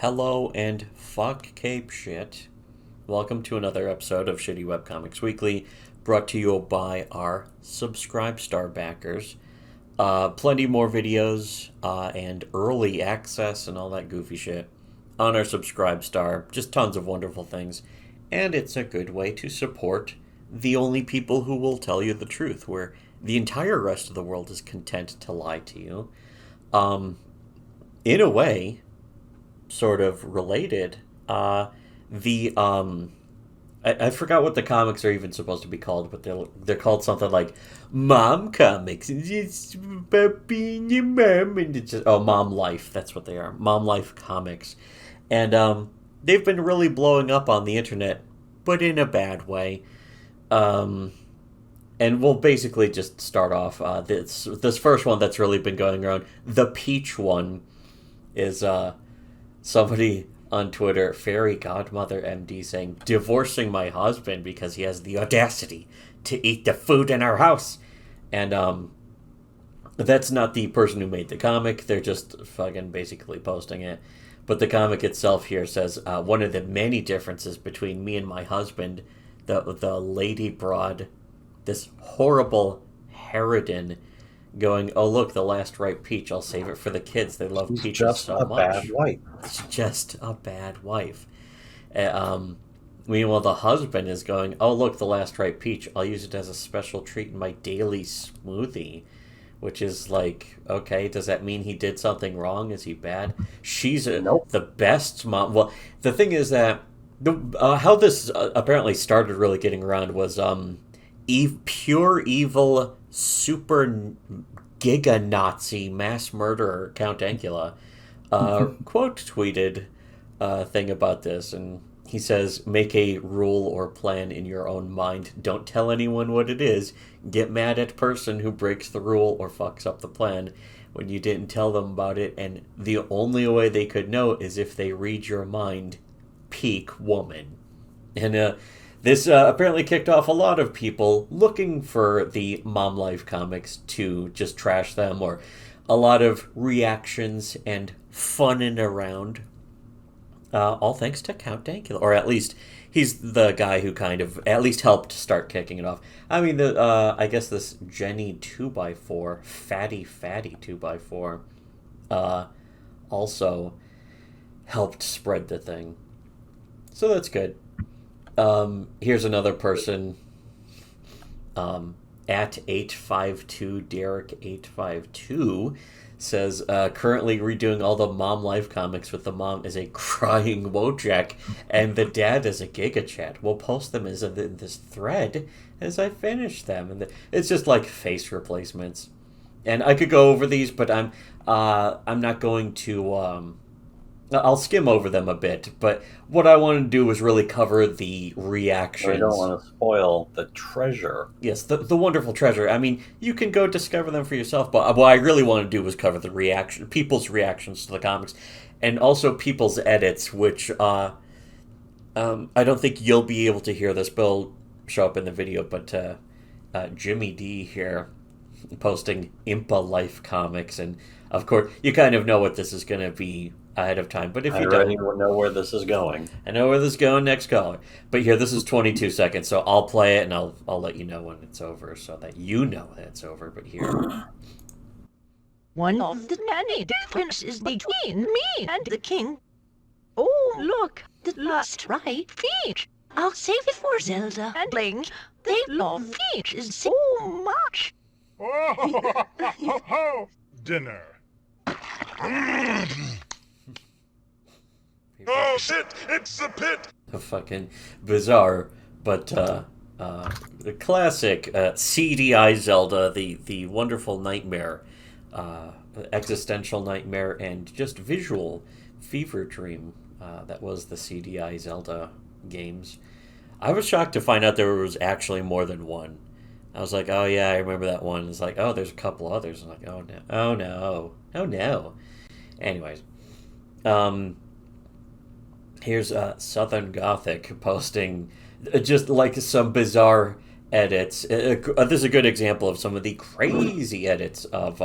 Hello and fuck Cape shit. Welcome to another episode of Shittywebcomics Weekly, brought to you by our Subscribe Star backers. Plenty more videos and early access and all that goofy shit on our Subscribe Star. Just tons of wonderful things. And it's a good way to support the only people who will tell you the truth, where the entire rest of the world is content to lie to you. In a way, sort of related. The I forgot what the comics are even supposed to be called, but they're called something like Mom Comics. It's about being your mom, and it's just Mom Life. That's what they are. Mom Life comics, and they've been really blowing up on the internet, but in a bad way. And we'll basically just start off this first one that's really been going around. The Peach one is somebody on Twitter, Fairy Godmother MD, saying, divorcing my husband because he has the audacity to eat the food in our house. And that's not the person who made the comic. They're just fucking basically posting it. But the comic itself here says, one of the many differences between me and my husband, the lady broad, this horrible harridan, going, oh look, the last ripe peach, I'll save it for the kids, they love She's peaches just so a much. bad wife. It's just a bad wife. Meanwhile, the husband is going, oh look, the last ripe peach, I'll use it as a special treat in my daily smoothie. Which is like, okay, does that mean he did something wrong? Is he bad? She's Nope. the best mom. Well, the thing is that how this apparently started really getting around was pure evil super giga Nazi mass murderer Count Ankula quote tweeted a thing about this, and he says, make a rule or plan in your own mind. Don't tell anyone what it is. Get mad at person who breaks the rule or fucks up the plan when you didn't tell them about it, and the only way they could know is if they read your mind. Peak woman. And this apparently kicked off a lot of people looking for the Momlife comics to just trash them, or a lot of reactions and funning around. All thanks to Count Dankula, or at least he's the guy who kind of at least helped start kicking it off. I mean, I guess this Jenny 2x4, fatty 2x4, also helped spread the thing. So that's good. Here's another person, at 852 Derek 852 says, currently redoing all the Mom Life comics with the mom as a crying Wojak and the dad as a Giga Chat. We'll post them as in this thread as I finish them, and it's just like face replacements. And I could go over these, but I'm not going to. I'll skim over them a bit, but what I want to do was really cover the reactions. We don't want to spoil the treasure. Yes, the wonderful treasure. I mean, you can go discover them for yourself, but what I really want to do was cover the people's reactions to the comics, and also people's edits, which I don't think you'll be able to hear this, but it'll show up in the video, but Jimmy D here posting Impa Life comics, and of course, you kind of know what this is going to be ahead of time. But if you don't, know where this is going. I know where this is going. Next caller. But here, this is 22 seconds, so I'll play it and I'll let you know when it's over, so that you know that it's over. But here, one of the many differences between me and the king. Oh, look, the last ripe peach. I'll save it for Zelda and Link. They love peaches so much. Dinner. Oh shit! It's a pit! a fucking bizarre, but the classic CDI Zelda, the wonderful nightmare, existential nightmare, and just visual fever dream that was the CDI Zelda games. I was shocked to find out there was actually more than one. I was like, oh yeah, I remember that one. It's like, oh, there's a couple others. I'm like, oh no, oh no, oh no. Anyways, here's Southern Gothic posting just like some bizarre edits. This is a good example of some of the crazy edits of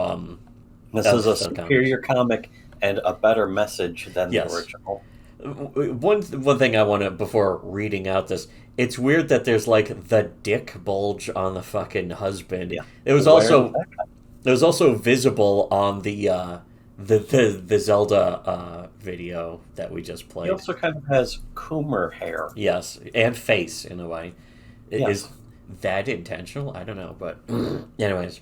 This is a superior comic and a better message than Yes. the original. One thing I want to, before reading out this, it's weird that there's like the dick bulge on the fucking husband. Yeah. It was Where also is that guy? it was also visible on the Zelda video that we just He played. also kind of has Coomer hair. Yes, and face in a way. Yes. Is that intentional? I don't know, but anyways.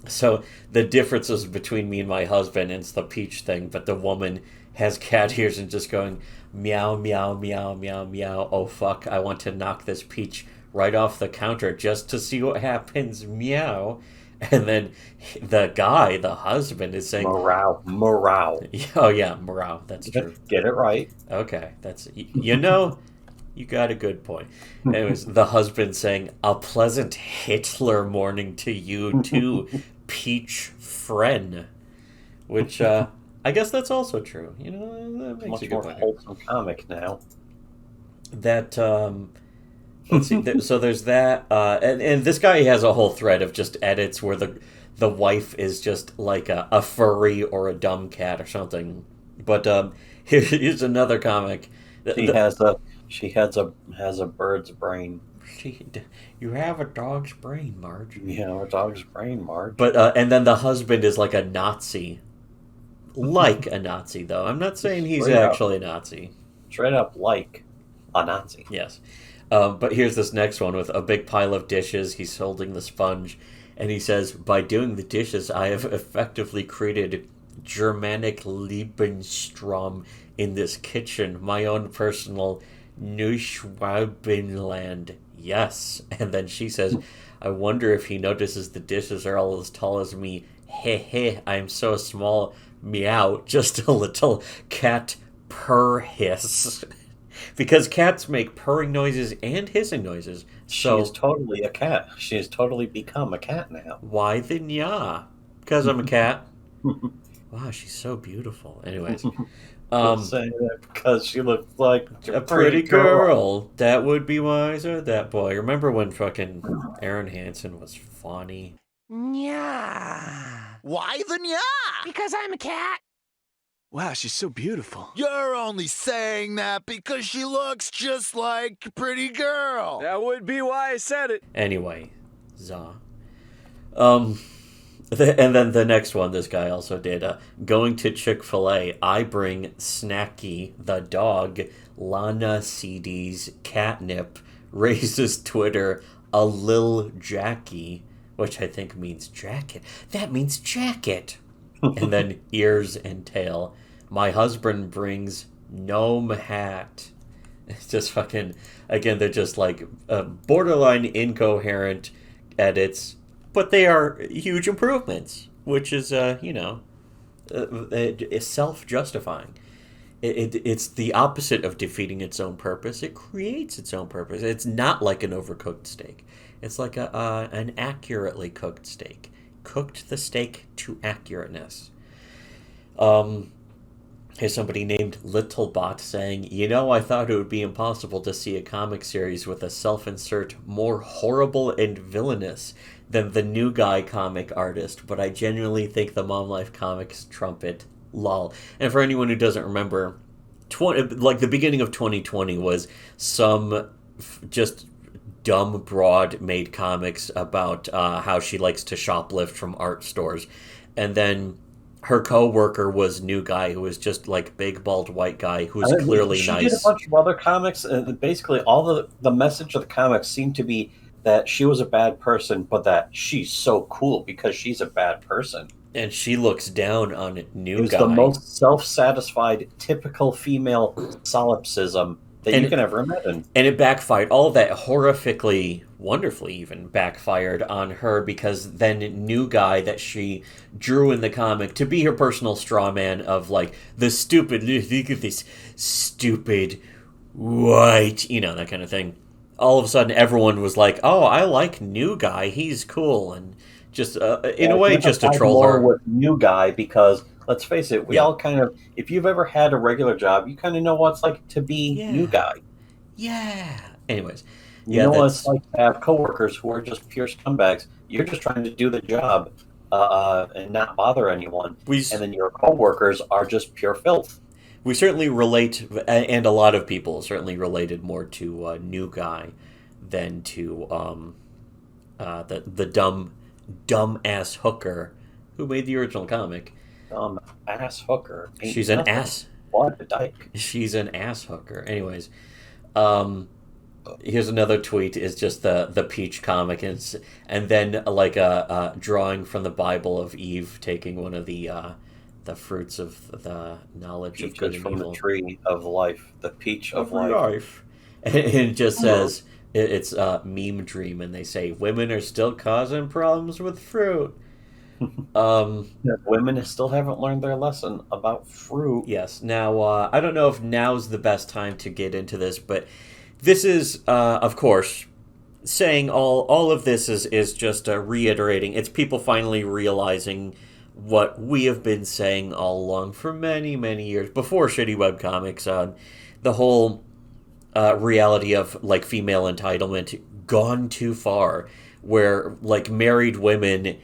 So the differences between me and my husband, it's the Peach thing, but the woman has cat ears and just going meow, meow, meow, meow, meow. Oh fuck, I want to knock this Peach right off the counter just to see what happens, meow. And then the guy, the husband, is saying, Morale. oh yeah, morale, that's true. Get it right. Okay, that's, you know, you got a good point. Anyways, the husband saying, a pleasant Hitler morning to you too, Peach friend. Which, I guess that's also true. You know, that makes Much a good more point. wholesome comic now. That, let's see, so there's that, and this guy has a whole thread of just edits where the wife is just like a furry or a dumb cat or something. But here's another comic. She has a bird's brain. You have a dog's brain, Marge. Yeah, a dog's brain, Marge. But and then the husband is like a Nazi, like a Nazi though. I'm not saying he's Straight up. actually a Nazi. Straight up like a Nazi. Yes, but here's this next one with a big pile of dishes. He's holding the sponge, and he says, "By doing the dishes, I have effectively created Germanic Lebensraum in this kitchen, my own personal Neuschwabenland." Yes. And then she says, I wonder if he notices the dishes are all as tall as me. Heh heh, I am so small. Meow, just a little cat purr hiss. Because cats make purring noises and hissing noises. So She is totally a cat. She has totally become a cat now. why the nya? Because I'm a cat. Wow, she's so beautiful. Anyways. Saying that because she looks like A pretty girl. That would be wiser, that boy. Remember when fucking Aaron Hansen was funny? Yeah. Why the nya? Because I'm a cat. Wow, she's so beautiful. You're only saying that because she looks just like a pretty girl. That would be why I said it. Anyway, za. And then the next one, this guy also did. Going to Chick-fil-A, I bring Snacky, the dog, Lana CD's catnip, raises Twitter, a Lil Jackie, which I think means jacket. That means jacket. And then ears and tail. My husband brings gnome hat. It's just fucking, again, they're just like borderline incoherent edits. But they are huge improvements, which is, it's self-justifying. It's the opposite of defeating its own purpose. It creates its own purpose. It's not like an overcooked steak. It's like an accurately cooked steak. Cooked the steak to accurateness. Here's somebody named Littlebot saying, I thought it would be impossible to see a comic series with a self-insert more horrible and villainous than the New Guy comic artist, but I genuinely think the Momlife comics trump it. Lol. And for anyone who doesn't remember, the beginning of 2020 was some just dumb broad made comics about how she likes to shoplift from art stores. And then her co-worker was New Guy, who was just like big bald white guy who was clearly she nice. She did a bunch of other comics, and basically all the message of the comics seemed to be that she was a bad person, but that she's so cool because she's a bad person. And she looks down on New Guy. It was the most self-satisfied, typical female solipsism that you can ever imagine. And it backfired. All of that horrifically, wonderfully even, backfired on her because then New Guy that she drew in the comic to be her personal straw man of like, look at this stupid white, that kind of thing. All of a sudden everyone was like, oh, I like New Guy, he's cool, and just in a way just to troll her. With New Guy, because let's face it, we all kind of, if you've ever had a regular job, you kind of know what it's like to be New Guy. Yeah. Anyways, you know what it's like to have coworkers who are just pure scumbags. You're just trying to do the job and not bother anyone. We And then your coworkers are just pure filth. we certainly relate, and a lot of people certainly related more to New Guy than to the dumb ass hooker who made the original comic. Ass hooker. Ain't She's an nothing. ass. What a dyke. She's an ass hooker. Anyways, here's another tweet. Is just the Peach comic, and then like a drawing from the Bible of Eve taking one of the fruits of the knowledge of good Peaches and from evil. the tree of life. The peach of life. And it just says it's a meme dream, and they say women are still causing problems with fruit. Women still haven't learned their lesson about fruit. Yes. Now, I don't know if now's the best time to get into this, but this is, of course, saying all of this is just reiterating. It's people finally realizing what we have been saying all along for many, many years before Shitty Webcomics. The whole reality of like female entitlement gone too far, where like married women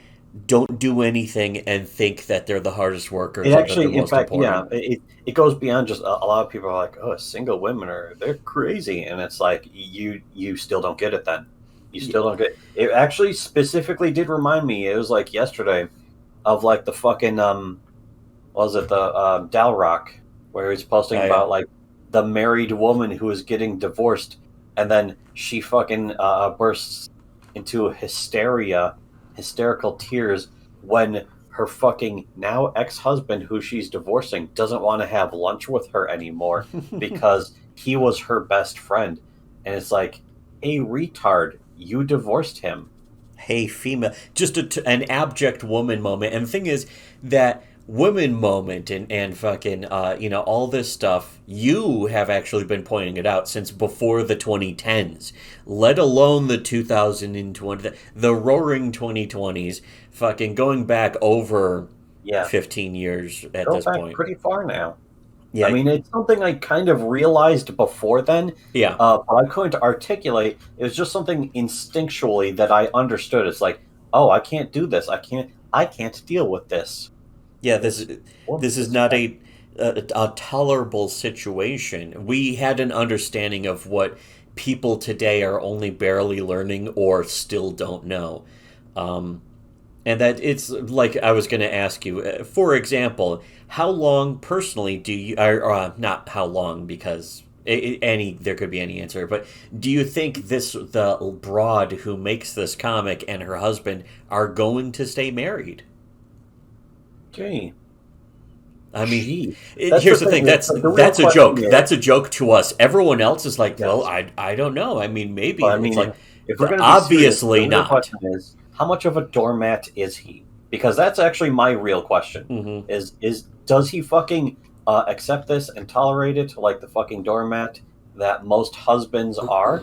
don't do anything and think that they're the hardest workers. It actually, in fact, important. it goes beyond just a lot of people are like, oh, single women they're crazy, and it's like you still don't get it. Then you still don't get it. It actually specifically did remind me. It was like yesterday of like the fucking what was it, the Dalrock, where he's posting about like the married woman who is getting divorced, and then she fucking bursts into hysterical tears when her fucking now ex-husband, who she's divorcing, doesn't want to have lunch with her anymore because he was her best friend. And it's like, hey, retard, you divorced him. Hey, female. Just an abject woman moment. And the thing is that women moment and fucking, all this stuff, you have actually been pointing it out since before the 2010s, let alone the 2020, the roaring 2020s, fucking going back over 15 years at this point. Pretty far now. Yeah. I mean, it's something I kind of realized before then. Yeah. But I couldn't articulate. It was just something instinctually that I understood. It's like, oh, I can't do this. I can't deal with this. Yeah, this is not a tolerable situation. We had an understanding of what people today are only barely learning or still don't know. And that it's like I was going to ask you, for example, how long personally do you, not how long because there could be any answer, but do you think the broad who makes this comic and her husband are going to stay married? Gee. I mean, That's here's the the thing. thing. That's The real a joke. question is- That's a joke to us. Everyone else is like, Yes. well, I don't know. I mean, maybe. But I mean, it's like, if we're going to obviously the real not. question is, how much of a doormat is he? Because that's actually my real question. Mhm. Is does he fucking accept this and tolerate it like the fucking doormat that most husbands are?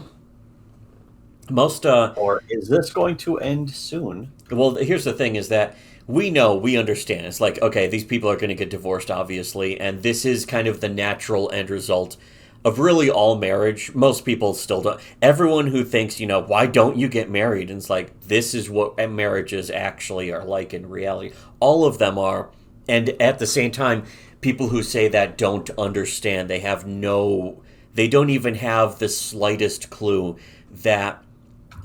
Most Or is this going to end soon? well, here's the thing: is that we understand. It's like, okay, these people are going to get divorced, obviously, and this is kind of the natural end result of really all marriage. Most people still don't. Everyone who thinks, why don't you get married? And it's like, this is what marriages actually are like in reality. All of them are. And at the same time, people who say that don't understand. They don't even have the slightest clue that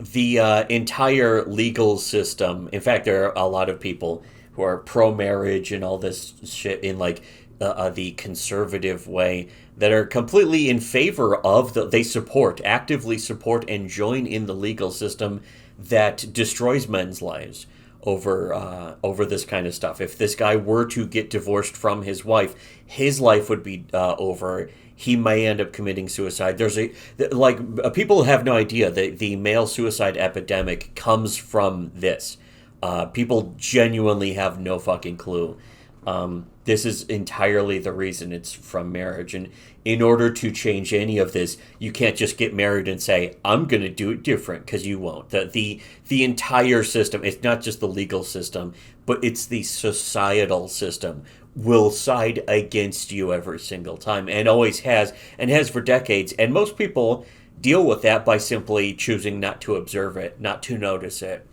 the entire legal system, in fact, there are a lot of people who are pro-marriage and all this shit in like the conservative way that are completely in favor of they actively support and join in the legal system that destroys men's lives over this kind of stuff. If this guy were to get divorced from his wife, his life would be over. He may end up committing suicide. People have no idea that the male suicide epidemic comes from this. People genuinely have no fucking clue. This is entirely the reason it's from marriage. And in order to change any of this, you can't just get married and say, I'm going to do it different, because you won't. The entire system, it's not just the legal system, but it's the societal system, will side against you every single time, and always has, and has for decades. And most people deal with that by simply choosing not to observe it, not to notice it.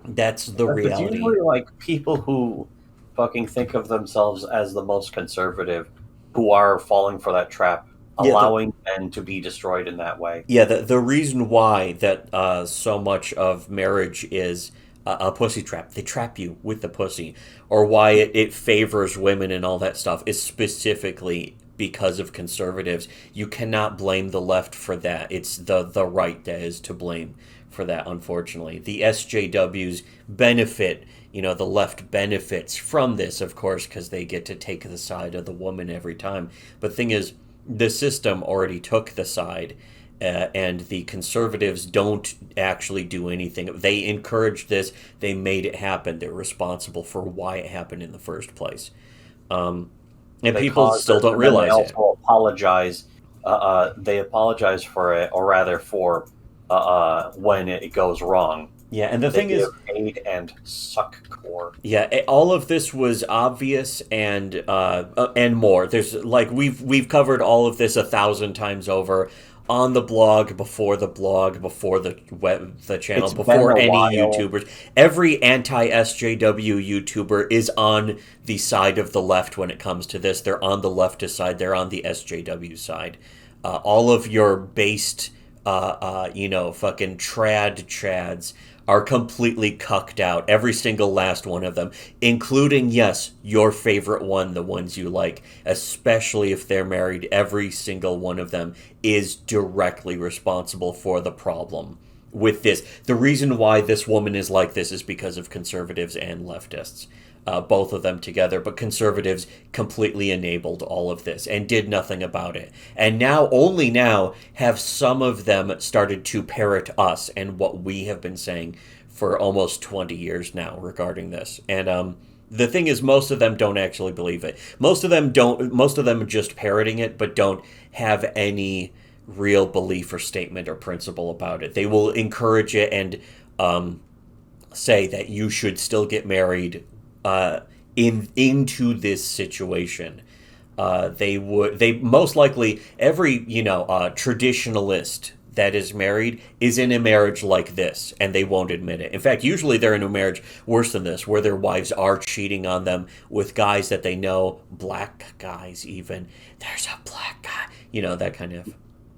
That's the But it's reality. usually like people who fucking think of themselves as the most conservative who are falling for that trap, Yeah, allowing men to be destroyed in that way. the reason why that so much of marriage is a pussy trap, they trap you with the pussy, or why it favors women and all that stuff is specifically because of conservatives. You cannot blame the left for that. It's the right that is to blame for that, unfortunately. The SJWs benefit, the left benefits from this, of course, because they get to take the side of the woman every time. But the thing is, the system already took the side, and the conservatives don't actually do anything. They encouraged this, they made it happen, they're responsible for why it happened in the first place. And They people caused still it, don't and then they realize it. also apologize. They apologize for it, or rather for when it goes wrong. Yeah, and the They thing give is, aid and suck core. yeah, all of this was obvious and more. There's like we've covered all of this 1,000 times over on the blog, before the web, the channel, It's been before a any while. YouTubers. Every anti SJW YouTuber is on the side of the left when it comes to this. They're on the leftist side. They're on the SJW side. All of your based, fucking trad chads are completely cucked out. Every single last one of them, including, yes, your favorite one, the ones you like, especially if they're married. Every single one of them is directly responsible for the problem with this. The reason why this woman is like this is because of conservatives and leftists. Both of them together, but conservatives completely enabled all of this and did nothing about it. And now, only now, have some of them started to parrot us and what we have been saying for almost 20 years now regarding this. And the thing is, most of them don't actually believe it. Most of them are just parroting it, but don't have any real belief or statement or principle about it. They will encourage it and say that you should still get married into this situation. They most likely, every traditionalist that is married is in a marriage like this, and they won't admit it. In fact, usually they're in a marriage worse than this, where their wives are cheating on them with guys that they know, black guys even. There's a black guy, that kind of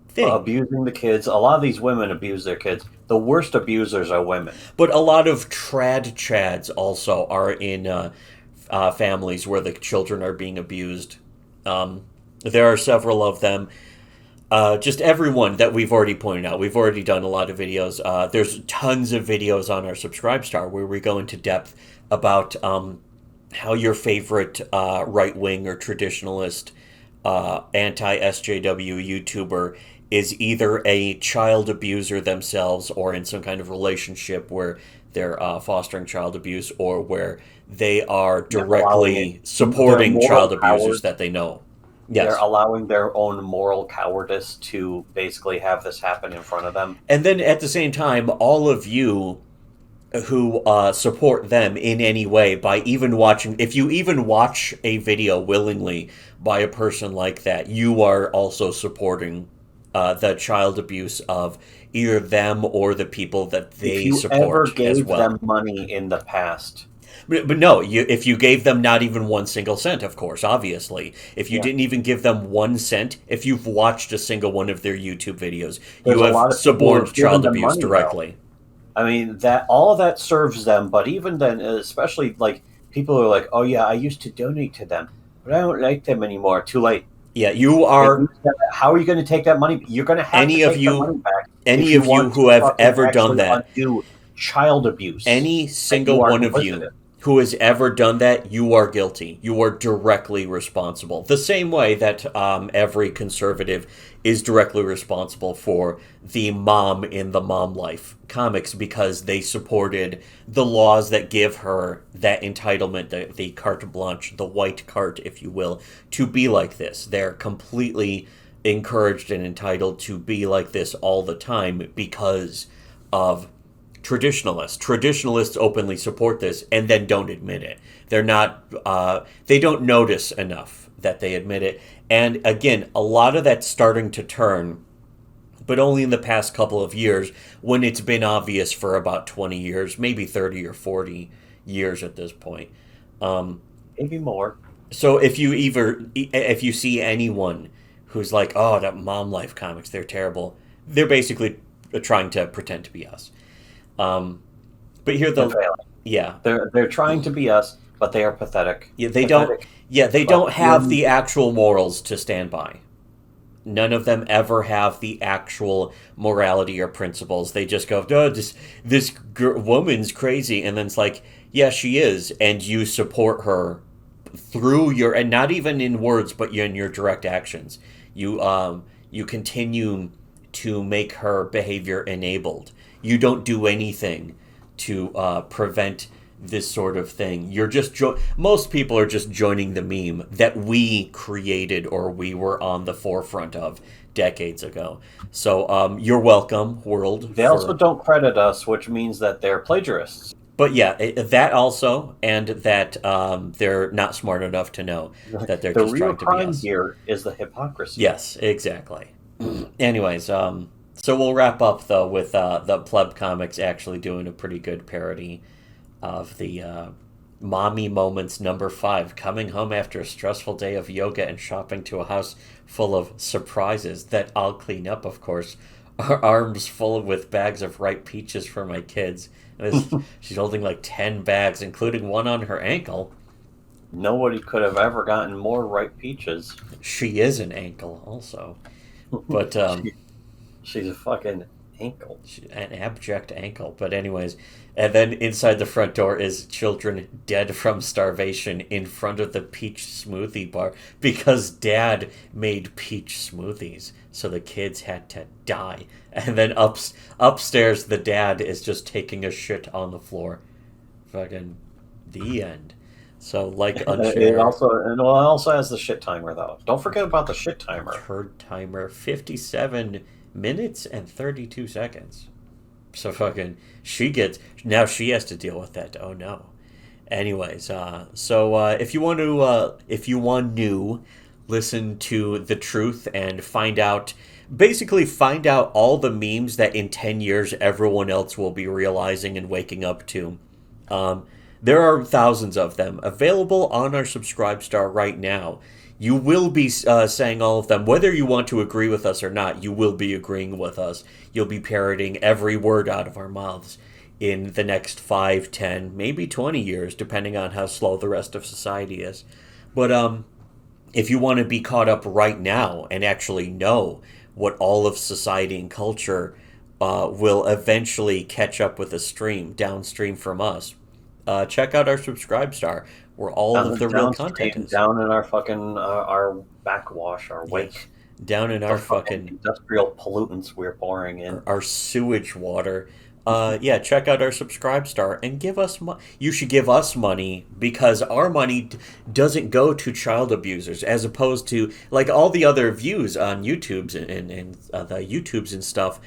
thing. Abusing the kids. A lot of these women abuse their kids. The worst abusers are women. But a lot of trad chads also are in families where the children are being abused. There are several of them. Just everyone that we've already pointed out. We've already done a lot of videos. There's tons of videos on our Subscribe Star where we go into depth about how your favorite right-wing or traditionalist anti-SJW YouTuber is either a child abuser themselves or in some kind of relationship where they're fostering child abuse, or where they are directly supporting child abusers that they know. Yes. They're allowing their own moral cowardice to basically have this happen in front of them. And then at the same time, all of you who support them in any way by even watching, if you even watch a video willingly by a person like that, you are also supporting the child abuse of either them or the people that they support If you ever as gave well. them money in the past. But no, if you gave them not even 1 single cent, of course, obviously. If you didn't even give them 1 cent, if you've watched a single one of their YouTube videos, you have suborned child abuse directly. I mean, that all of that serves them, but even then, especially like people are like, "Oh yeah, I used to donate to them, but I don't like them anymore." Too late. Yeah, you are. How are you going to take that money? You're going to have to take the money back. Any of you who have ever done that, undo child abuse. Any single one of you who has ever done that, you are guilty. You are directly responsible. The same way that every conservative is directly responsible for the mom in the Momlife comics because they supported the laws that give her that entitlement, the carte blanche, the white carte, if you will, to be like this. They're completely encouraged and entitled to be like this all the time because of traditionalists. Traditionalists openly support this and then don't admit it. They're not, they don't notice enough that they admit it. And again, a lot of that's starting to turn but only in the past couple of years, when it's been obvious for about 20 years, maybe 30 or 40 years at this point. Maybe more. So if you see anyone who's like, oh, that Momlife comics, they're terrible, they're basically trying to pretend to be us. But here They're failing. yeah, They're trying to be us, but they are pathetic. yeah, they Pathetic. don't, yeah, they don't have the actual morals to stand by. None of them ever have the actual morality or principles. They just go, oh, this woman's crazy, and then it's like, yeah, she is, and you support her through your, and not even in words, but in your direct actions. You continue to make her behavior enabled. You don't do anything to prevent this sort of thing. You're just most people are just joining the meme that we created or we were on the forefront of decades ago. So you're welcome, world. They also don't credit us, which means that they're plagiarists. But yeah, that also, and that they're not smart enough to know that they're just trying to be us. The real crime here is the hypocrisy. Yes, exactly. Anyways, so we'll wrap up though with the Pleb Comics actually doing a pretty good parody of the Mommy Moments #5, coming home after a stressful day of yoga and shopping to a house full of surprises that I'll clean up, of course. Our arms full with bags of ripe peaches for my kids. She's holding like 10 bags, including one on her ankle. Nobody could have ever gotten more ripe peaches. She is an ankle, also. But she's a fucking ankle. An abject ankle. But anyways, and then inside the front door is children dead from starvation in front of the peach smoothie bar because Dad made peach smoothies, so the kids had to die. And then upstairs, the dad is just taking a shit on the floor. Fucking the end. So, like Unshare. It also has the shit timer, though. Don't forget about the shit timer. Turd timer, 57 minutes and 32 seconds. So fucking, now she has to deal with that. Oh no. Anyways, if you want to listen to the truth and find out all the memes that in 10 years everyone else will be realizing and waking up to. There are thousands of them available on our Subscribestar right now. You will be saying all of them. Whether you want to agree with us or not, you will be agreeing with us. You'll be parroting every word out of our mouths in the next 5, 10, maybe 20 years, depending on how slow the rest of society is. But if you want to be caught up right now and actually know what all of society and culture will eventually catch up with downstream from us, check out our Subscribestar, where all of the real content is. Down in our fucking, our backwash, our wake. Yes. Down in our fucking industrial pollutants we're pouring in. Our sewage water. Check out our Subscribestar and give us money. You should give us money because our money doesn't go to child abusers, as opposed to like all the other views on YouTube's and the YouTubes and stuff.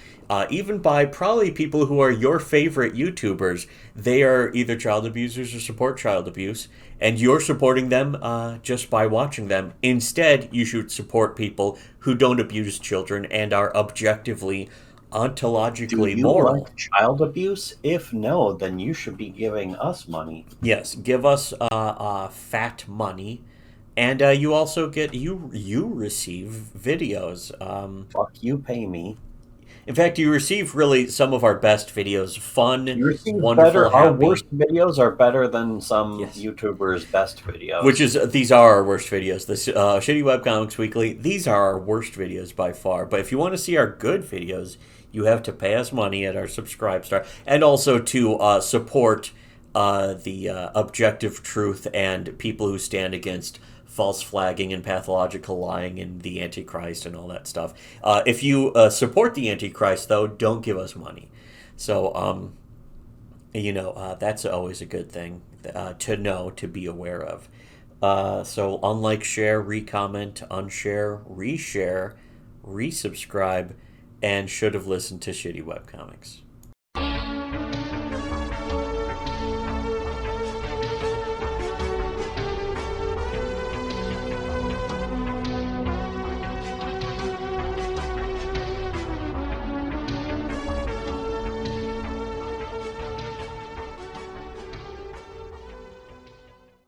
Even by probably people who are your favorite YouTubers, they are either child abusers or support child abuse, and you're supporting them just by watching them. Instead, you should support people who don't abuse children and are objectively ontologically moral. Like child abuse? If no, then you should be giving us money. Yes, give us fat money, and you also get you receive videos. Fuck you, pay me. In fact, you receive really some of our best videos. Fun, wonderful, better. happy. Our worst videos are better than some YouTubers' best videos. These are our worst videos. The Shittywebcomics Weekly, these are our worst videos by far. But if you want to see our good videos, you have to pay us money at our Subscribestar, and also to support the objective truth and people who stand against false flagging and pathological lying and the Antichrist and all that stuff. If you support the Antichrist, though, don't give us money. So, that's always a good thing to know, to be aware of. So, unlike share, recomment, unshare, reshare, resubscribe, and should have listened to Shitty Webcomics.